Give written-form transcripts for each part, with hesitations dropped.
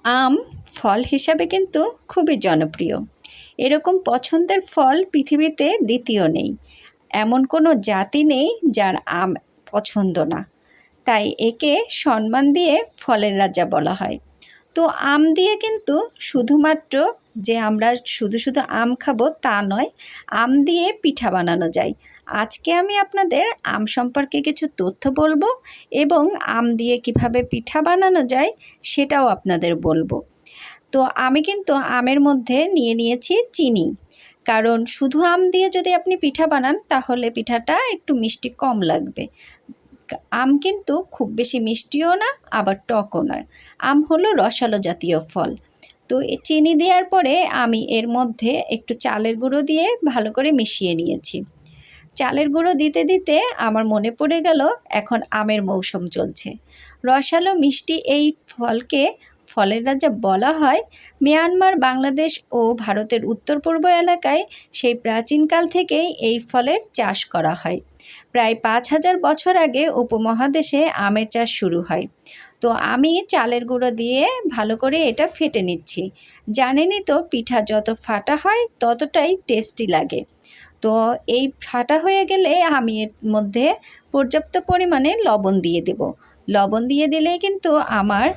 আম ফল হিসাবে কিন্তু খুবই জনপ্রিয়। এরকম পছন্দের ফল পৃথিবীতে দ্বিতীয় নেই। এমন কোনো জাতি নেই যার আম পছন্দ না। তাই একে সম্মান দিয়ে ফলের রাজা বলা হয়। তো আম দিয়ে কিন্তু শুধুমাত্র যে আমরা শুধু শুধু আম খাবো তা নয়, আম দিয়ে পিঠা বানানো যায়। আজকে আমি আপনাদের আম সম্পর্কে কিছু তথ্য বলবো এবং আম দিয়ে কিভাবে পিঠা বানানো যায় সেটাও আপনাদের বলবো। তো আমি কিন্তু আমের মধ্যে নিয়ে নিয়েছি চিনি, কারণ শুধু আম দিয়ে যদি আপনি পিঠা বানান তাহলে পিঠাটা একটু মিষ্টি কম লাগবে। আম কিন্তু খুব বেশি মিষ্টিও না, আবার টকও নয়। আম হলো রসালো জাতীয় ফল। তো চিনি দেওয়ার পরে আমি এর মধ্যে একটু চালের গুঁড়ো দিয়ে ভালো করে মিশিয়ে নিয়েছি। চালের গুঁড়ো দিতে দিতে আমার মনে পড়ে গেল এখন আমের মৌসুম চলছে। রসালো মিষ্টি এই ফলকে ফলের রাজা বলা হয়। মিয়ানমার, বাংলাদেশ ও ভারতের উত্তর পূর্ব এলাকায় সেই প্রাচীনকাল থেকেই এই ফলের চাষ করা হয়। প্রায় ৫,০০০ বছর আগে উপমহাদেশে আমের চাষ শুরু হয়। তো আমি চালের গুঁড়ো দিয়ে ভালো করে এটা ফেটে নিচ্ছি। জানেনই তো, পিঠা যত ফাটা হয় ততটাই টেস্টি লাগে। তো এই ফাটা হয়ে গেলে আমি এর মধ্যে পর্যাপ্ত পরিমাণে লবণ দিয়ে দেব। লবণ দিয়ে দিলেই কিন্তু আমার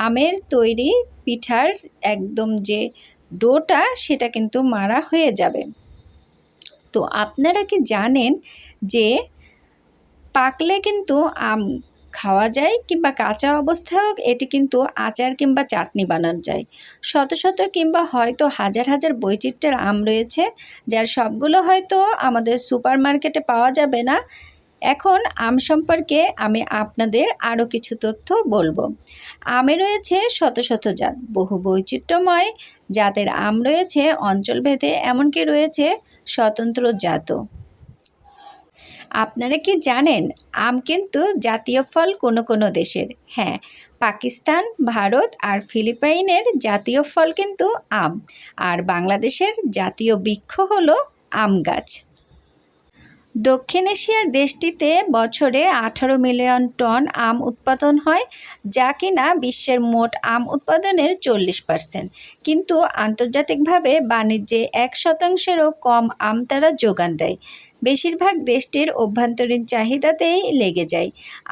আমের তৈরি পিঠার একদম যে ডোটা সেটা কিন্তু মাড়া হয়ে যাবে। তো আপনারা কি জানেন যে পাকলে কিন্তু আম খাওয়া যায়, কিংবা কাঁচা অবস্থায়ও এটি কিন্তু আচার কিংবা চাটনি বানানো যায়। শত শত কিংবা হয়তো হাজার হাজার বৈচিত্র্যের আম রয়েছে, যার সবগুলো হয়তো আমাদের সুপার মার্কেটে পাওয়া যাবে না। এখন আম সম্পর্কে আমি আপনাদের আরও কিছু তথ্য বলবো। আমে রয়েছে শত শত জাত, বহু বৈচিত্র্যময় জাতের আম রয়েছে অঞ্চলভেদে, এমনকি রয়েছে স্বতন্ত্র জাতও। আপনারা কি জানেন আম কিন্তু জাতীয় ফল কোনো কোনো দেশের? হ্যাঁ, পাকিস্তান, ভারত আর ফিলিপাইনের জাতীয় ফল কিন্তু আম, আর বাংলাদেশের জাতীয় বৃক্ষ হলো আম গাছ। দক্ষিণ এশিয়ার দেশটিতে বছরে 18 মিলিয়ন টন আম উৎপাদন হয়, যা কিনা বিশ্বের মোট আম উৎপাদনের 40%। কিন্তু আন্তর্জাতিকভাবে বাণিজ্যে 1%-এরও কম আম তারা যোগান দেয়। বেশিরভাগ দেশটির অভ্যন্তরীণ চাহিদাতেই লেগে যায়।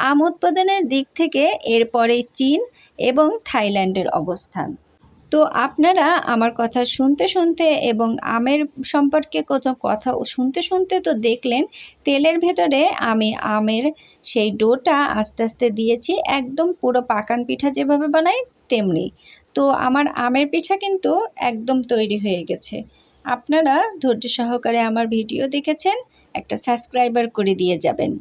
আম উৎপাদনের দিক থেকে এরপরেই চীন এবং থাইল্যান্ডের অবস্থান। তো আপনারা আমার কথা শুনতে শুনতে এবং আমের সম্পর্কে কত কথা শুনতে শুনতে তো দেখলেন তেলের ভেতরে আমি আমের সেই ডোটা আস্তে আস্তে দিয়েছি, একদম পুরো পাকান পিঠা যেভাবে বানাই তেমনি। তো আমার আমের পিঠা কিন্তু একদম তৈরি হয়ে গেছে। আপনারা ধৈর্য সহকারে আমার ভিডিও দেখেছেন, একটা সাবস্ক্রাইবার করে দিয়ে যাবেন।